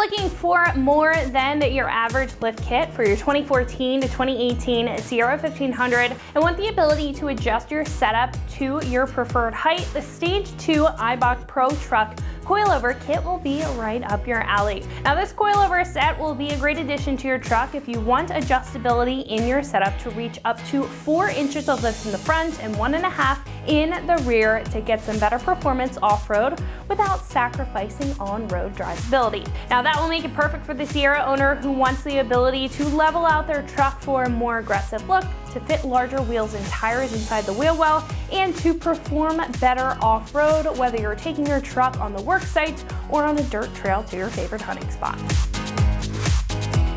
looking for more than your average lift kit for your 2014 to 2018 Sierra 1500 and want the ability to adjust your setup to your preferred height, the Stage 2 Eibach Pro Truck coilover kit will be right up your alley. Now this coilover set will be a great addition to your truck if you want adjustability in your setup to reach up to 4 inches of lift in the front and 1.5 in the rear to get some better performance off-road without sacrificing on-road drivability. Now that will make it perfect for the Sierra owner who wants the ability to level out their truck for a more aggressive look, to fit larger wheels and tires inside the wheel well, and to perform better off-road, whether you're taking your truck on the work site or on a dirt trail to your favorite hunting spot.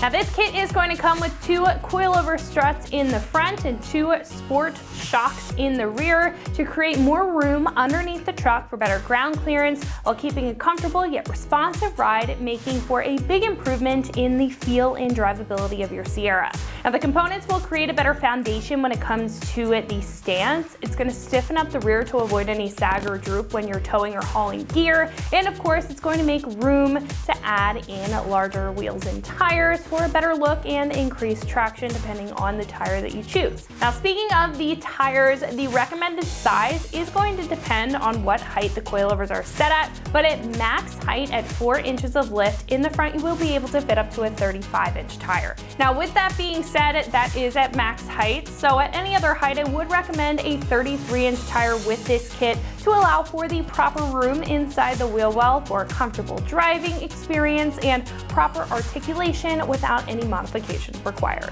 Now this kit is going to come with 2 coilover struts in the front and 2 sport shocks in the rear to create more room underneath the truck for better ground clearance while keeping a comfortable yet responsive ride, making for a big improvement in the feel and drivability of your Sierra. Now the components will create a better foundation when it comes to the stance. It's going to stiffen up the rear to avoid any sag or droop when you're towing or hauling gear, and of course it's going to make room to add in larger wheels and tires for a better look and increased traction depending on the tire that you choose. Now speaking of the tires, the recommended size is going to depend on what height the coilovers are set at, but at max height at 4 inches of lift in the front you will be able to fit up to a 35-inch tire. Now with that being said, that is at max height, so at any other height I would recommend a 33-inch tire with this kit to allow for the proper room inside the wheel well for a comfortable driving experience and proper articulation without any modifications required.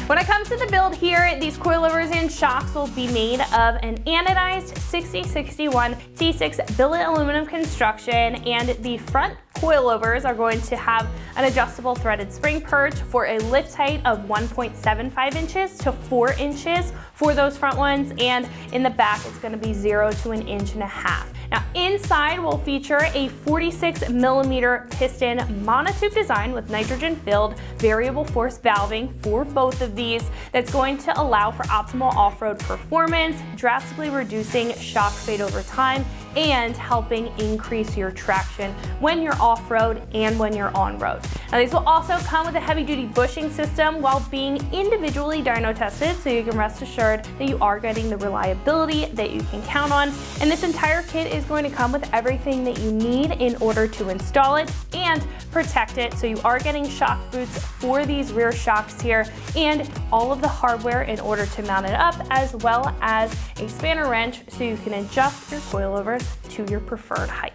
When it comes to the build here, these coilovers and shocks will be made of an anodized 6061 T6 billet aluminum construction, and the front coilovers are going to have an adjustable threaded spring perch for a lift height of 1.75 inches to 4 inches for those front ones, and in the back it's going to be 0 to 1.5 inches. Now inside will feature a 46mm piston monotube design with nitrogen-filled variable force valving for both of these that's going to allow for optimal off-road performance, drastically reducing shock fade over time and helping increase your traction when you're off-road and when you're on-road. Now these will also come with a heavy-duty bushing system while being individually dyno tested, so you can rest assured that you are getting the reliability that you can count on. And this entire kit is going to come with everything that you need in order to install it and protect it, so you are getting shock boots for these rear shocks here and all of the hardware in order to mount it up, as well as a spanner wrench so you can adjust your coilovers to your preferred height.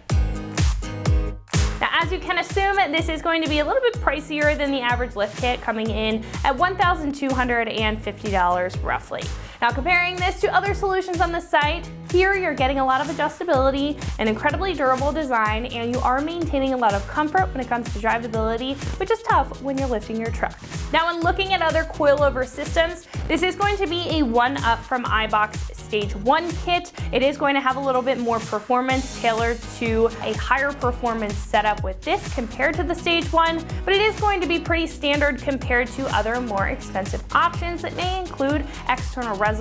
Now, as you can assume, this is going to be a little bit pricier than the average lift kit, coming in at $1,250 roughly. Now, comparing this to other solutions on the site, here you're getting a lot of adjustability, an incredibly durable design, and you are maintaining a lot of comfort when it comes to drivability, which is tough when you're lifting your truck. Now, when looking at other coilover systems, this is going to be a one-up from Eibach's Stage 1 kit. It is going to have a little bit more performance tailored to a higher performance setup with this compared to the Stage 1, but it is going to be pretty standard compared to other more expensive options that may include external reservoirs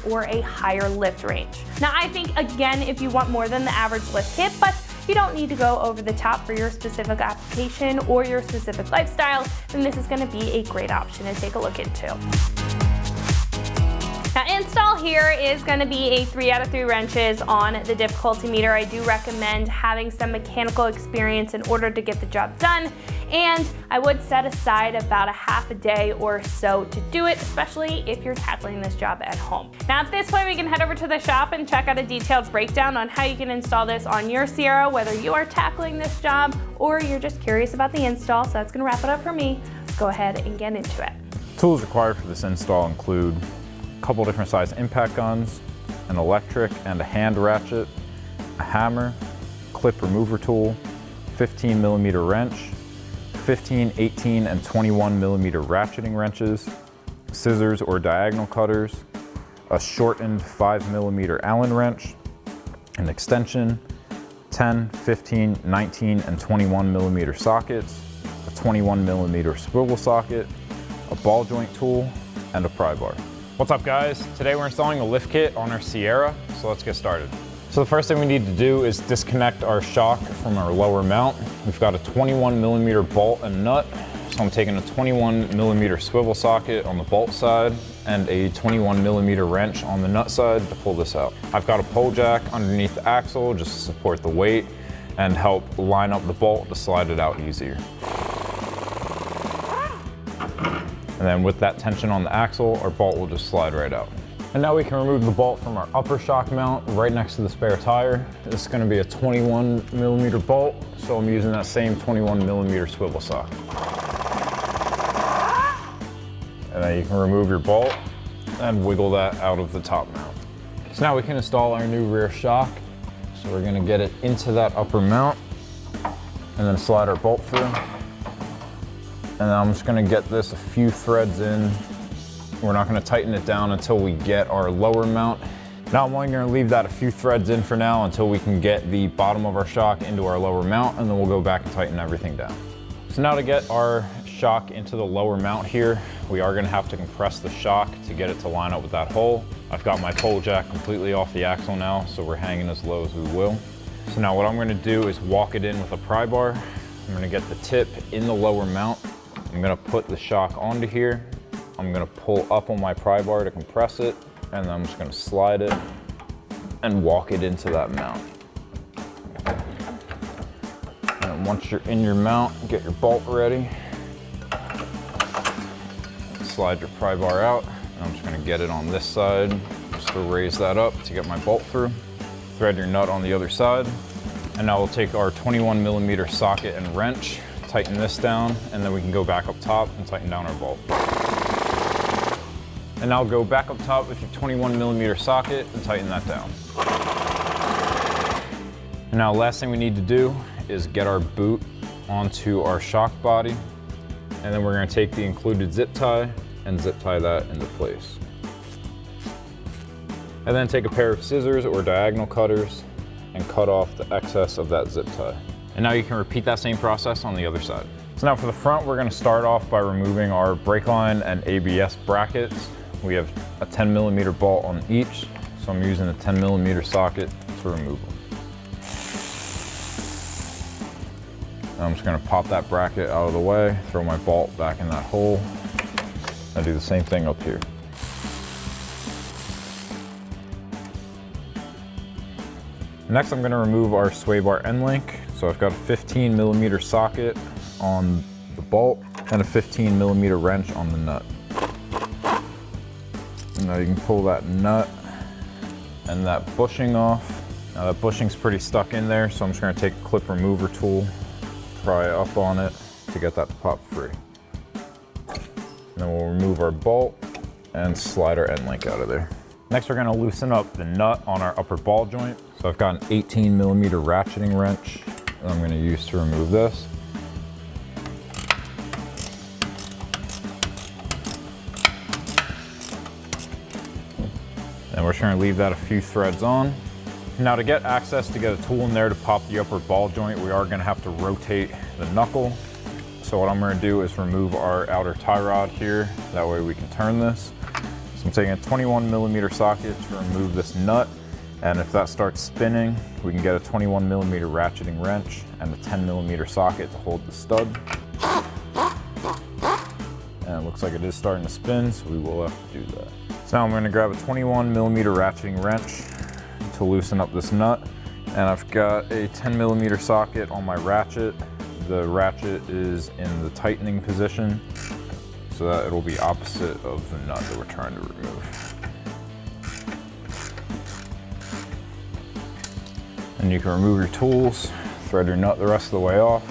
or a higher lift range. Now, I think, again, if you want more than the average lift kit, but you don't need to go over the top for your specific application or your specific lifestyle, then this is going to be a great option to take a look into. Now, install here is going to be a 3 out of 3 wrenches on the difficulty meter. I do recommend having some mechanical experience in order to get the job done, and I would set aside about a half a day or so to do it, especially if you're tackling this job at home. Now, at this point, we can head over to the shop and check out a detailed breakdown on how you can install this on your Sierra, whether you are tackling this job or you're just curious about the install. So that's going to wrap it up for me. Let's go ahead and get into it. Tools required for this install include couple different size impact guns, an electric and a hand ratchet, a hammer, clip remover tool, 15mm wrench, 15, 18, and 21mm ratcheting wrenches, scissors or diagonal cutters, a shortened 5mm Allen wrench, an extension, 10, 15, 19, and 21mm sockets, a 21mm swivel socket, a ball joint tool, and a pry bar. What's up, guys? Today we're installing a lift kit on our Sierra, so let's get started. So the first thing we need to do is disconnect our shock from our lower mount. We've got a 21mm bolt and nut. So I'm taking a 21mm swivel socket on the bolt side and a 21mm wrench on the nut side to pull this out. I've got a pole jack underneath the axle just to support the weight and help line up the bolt to slide it out easier. And then with that tension on the axle, our bolt will just slide right out. And now we can remove the bolt from our upper shock mount right next to the spare tire. This is gonna be a 21mm bolt, so I'm using that same 21mm swivel socket. And then you can remove your bolt and wiggle that out of the top mount. So now we can install our new rear shock. So we're gonna get it into that upper mount and then slide our bolt through. And then I'm just gonna get this a few threads in. We're not gonna tighten it down until we get our lower mount. Now I'm only gonna leave that a few threads in for now until we can get the bottom of our shock into our lower mount, and then we'll go back and tighten everything down. So now to get our shock into the lower mount here, we are gonna have to compress the shock to get it to line up with that hole. I've got my pole jack completely off the axle now, so we're hanging as low as we will. So now what I'm gonna do is walk it in with a pry bar. I'm gonna get the tip in the lower mount. I'm gonna put the shock onto here. I'm gonna pull up on my pry bar to compress it, and then I'm just gonna slide it and walk it into that mount. And once you're in your mount, get your bolt ready. Slide your pry bar out. And I'm just gonna get it on this side, just to raise that up to get my bolt through. Thread your nut on the other side. And now we'll take our 21mm socket and wrench, tighten this down, and then we can go back up top and tighten down our bolt. And now go back up top with your 21mm socket and tighten that down. And now last thing we need to do is get our boot onto our shock body. And then we're gonna take the included zip tie and zip tie that into place. And then take a pair of scissors or diagonal cutters and cut off the excess of that zip tie. And now you can repeat that same process on the other side. So now for the front, we're gonna start off by removing our brake line and ABS brackets. We have a 10mm bolt on each, so I'm using a 10mm socket to remove them. I'm just gonna pop that bracket out of the way, throw my bolt back in that hole. I do the same thing up here. Next, I'm gonna remove our sway bar end link. So I've got a 15mm socket on the bolt and a 15mm wrench on the nut. And now you can pull that nut and that bushing off. Now that bushing's pretty stuck in there, so I'm just gonna take a clip remover tool, pry up on it to get that to pop free. And then we'll remove our bolt and slide our end link out of there. Next, we're gonna loosen up the nut on our upper ball joint. So I've got an 18mm ratcheting wrench that I'm gonna use to remove this. And we're just gonna leave that a few threads on. Now to get access to get a tool in there to pop the upper ball joint, we are gonna have to rotate the knuckle. So what I'm gonna do is remove our outer tie rod here. That way we can turn this. So I'm taking a 21mm socket to remove this nut. And if that starts spinning, we can get a 21mm ratcheting wrench and a 10mm socket to hold the stud. And it looks like it is starting to spin, so we will have to do that. So now I'm gonna grab a 21mm ratcheting wrench to loosen up this nut. And I've got a 10mm socket on my ratchet. The ratchet is in the tightening position so that it'll be opposite of the nut that we're trying to remove. And you can remove your tools, thread your nut the rest of the way off,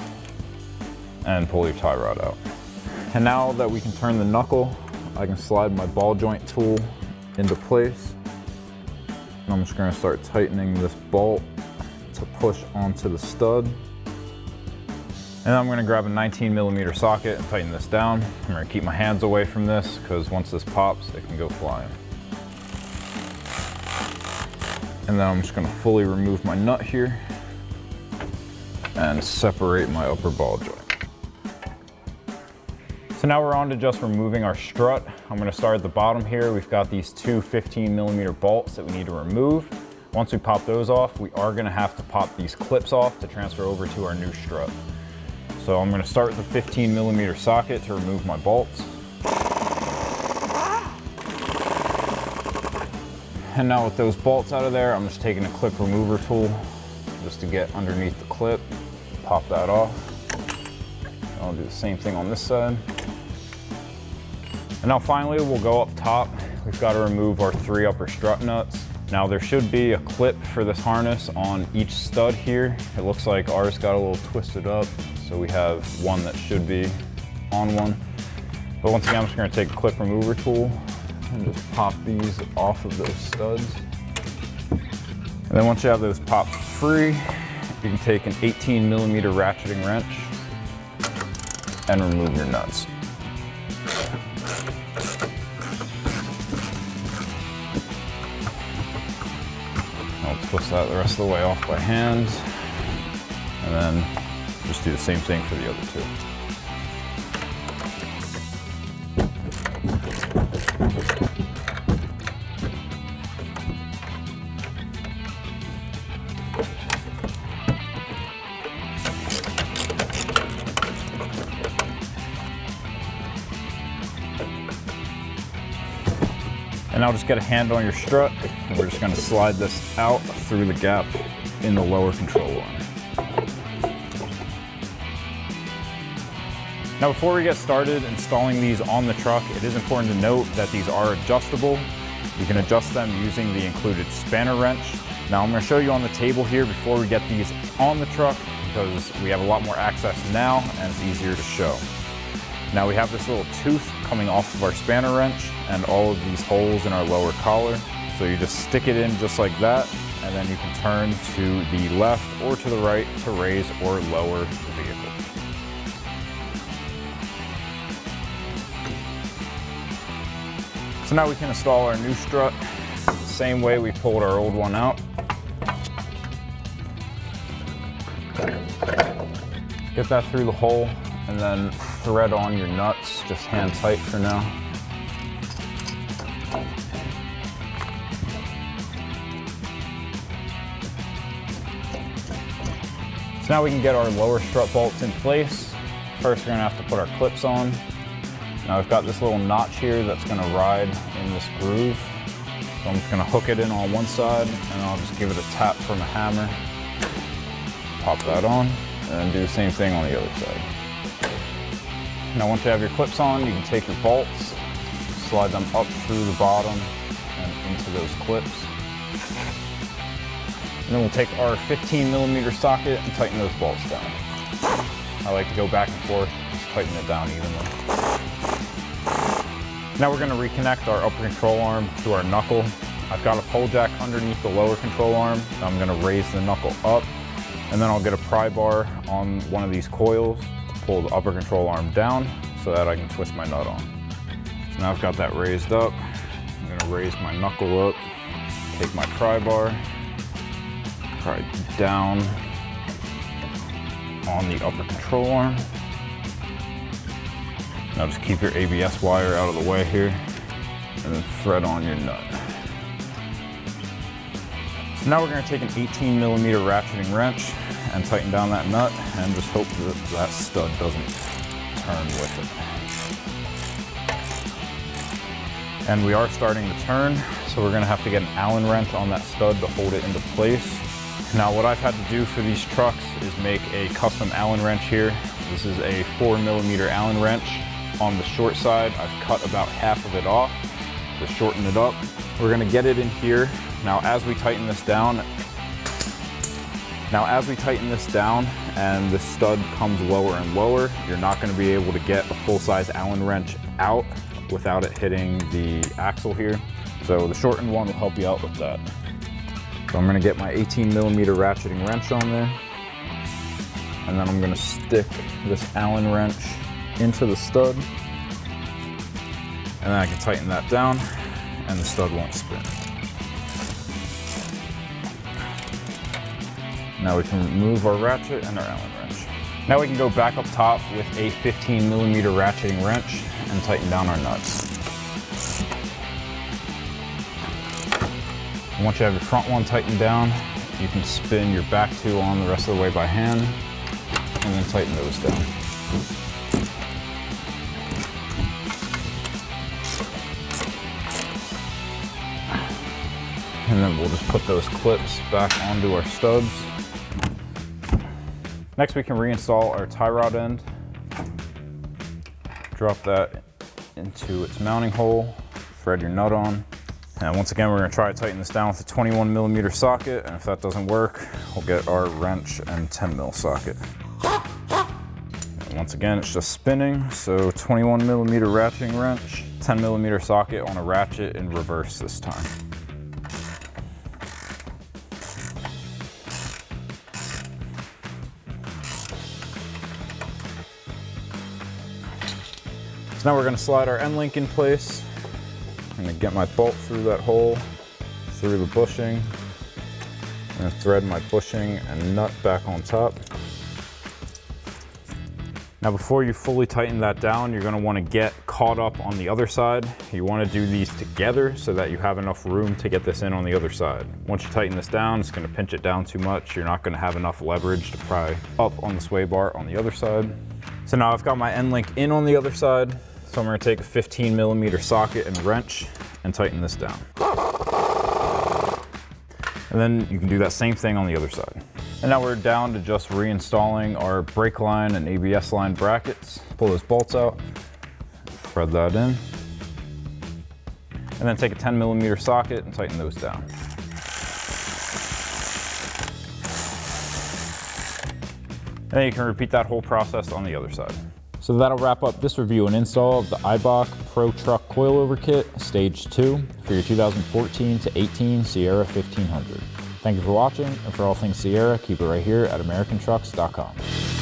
and pull your tie rod out. And now that we can turn the knuckle, I can slide my ball joint tool into place. And I'm just gonna start tightening this bolt to push onto the stud. And I'm gonna grab a 19mm socket and tighten this down. I'm gonna keep my hands away from this because once this pops, it can go flying. And then I'm just gonna fully remove my nut here and separate my upper ball joint. So now we're on to just removing our strut. I'm gonna start at the bottom here. We've got these two 15mm bolts that we need to remove. Once we pop those off, we are gonna have to pop these clips off to transfer over to our new strut. So I'm gonna start with a 15mm socket to remove my bolts. And now with those bolts out of there, I'm just taking a clip remover tool just to get underneath the clip, pop that off. I'll do the same thing on this side. And now finally, we'll go up top. We've got to remove our 3 upper strut nuts. Now there should be a clip for this harness on each stud here. It looks like ours got a little twisted up, so we have one that should be on one. But once again, I'm just gonna take a clip remover tool and just pop these off of those studs. And then once you have those popped free, you can take an 18mm ratcheting wrench and remove your nuts. I'll twist that the rest of the way off by hand, and then just do the same thing for the other 2. And now just get a hand on your strut, and we're just gonna slide this out through the gap in the lower control arm. Now before we get started installing these on the truck, it is important to note that these are adjustable. You can adjust them using the included spanner wrench. Now I'm gonna show you on the table here before we get these on the truck, because we have a lot more access now and it's easier to show. Now we have this little tooth coming off of our spanner wrench and all of these holes in our lower collar. So you just stick it in just like that, and then you can turn to the left or to the right to raise or lower the vehicle. So now we can install our new strut the same way we pulled our old one out. Get that through the hole, and then thread on your nuts, just hand tight for now. So now we can get our lower strut bolts in place. First, we're gonna have to put our clips on. Now I've got this little notch here that's gonna ride in this groove. So I'm just gonna hook it in on one side, and I'll just give it a tap from a hammer. Pop that on, and then do the same thing on the other side. Now once you have your clips on, you can take your bolts, slide them up through the bottom and into those clips. And then we'll take our 15mm socket and tighten those bolts down. I like to go back and forth, just tighten it down evenly. Now we're gonna reconnect our upper control arm to our knuckle. I've got a pole jack underneath the lower control arm. I'm gonna raise the knuckle up, and then I'll get a pry bar on one of these coils, pull the upper control arm down so that I can twist my nut on. So now I've got that raised up. I'm gonna raise my knuckle up, take my pry bar, pry down on the upper control arm. Now just keep your ABS wire out of the way here, and then thread on your nut. So now we're gonna take an 18mm ratcheting wrench and tighten down that nut, and just hope that that stud doesn't turn with it. And we are starting to turn, so we're gonna have to get an Allen wrench on that stud to hold it into place. Now what I've had to do for these trucks is make a custom Allen wrench here. This is a 4mm Allen wrench. On the short side, I've cut about half of it off to shorten it up. We're gonna get it in here. Now as we tighten this down, and the stud comes lower and lower, you're not gonna be able to get a full-size Allen wrench out without it hitting the axle here. So the shortened one will help you out with that. So I'm gonna get my 18mm ratcheting wrench on there, and then I'm gonna stick this Allen wrench into the stud, and then I can tighten that down and the stud won't spin. Now we can remove our ratchet and our Allen wrench. Now we can go back up top with a 15mm ratcheting wrench and tighten down our nuts. And once you have your front one tightened down, you can spin your back two on the rest of the way by hand and then tighten those down. And then we'll just put those clips back onto our studs. Next, we can reinstall our tie rod end. Drop that into its mounting hole, thread your nut on. And once again, we're gonna try to tighten this down with a 21mm socket, and if that doesn't work, we'll get our wrench and 10mm socket. And once again, it's just spinning, so 21mm ratcheting wrench, 10mm socket on a ratchet in reverse this time. So now we're going to slide our end link in place. I'm going to get my bolt through that hole, through the bushing. I'm going to thread my bushing and nut back on top. Now before you fully tighten that down, you're going to want to get caught up on the other side. You want to do these together so that you have enough room to get this in on the other side. Once you tighten this down, it's going to pinch it down too much. You're not going to have enough leverage to pry up on the sway bar on the other side. So now I've got my end link in on the other side. So I'm going to take a 15mm socket and wrench and tighten this down. And then you can do that same thing on the other side. And now we're down to just reinstalling our brake line and ABS line brackets. Pull those bolts out, thread that in, and then take a 10mm socket and tighten those down. And then you can repeat that whole process on the other side. So that'll wrap up this review and install of the Eibach Pro Truck Coilover Kit Stage 2 for your 2014 to 18 Sierra 1500. Thank you for watching, and for all things Sierra, keep it right here at AmericanTrucks.com.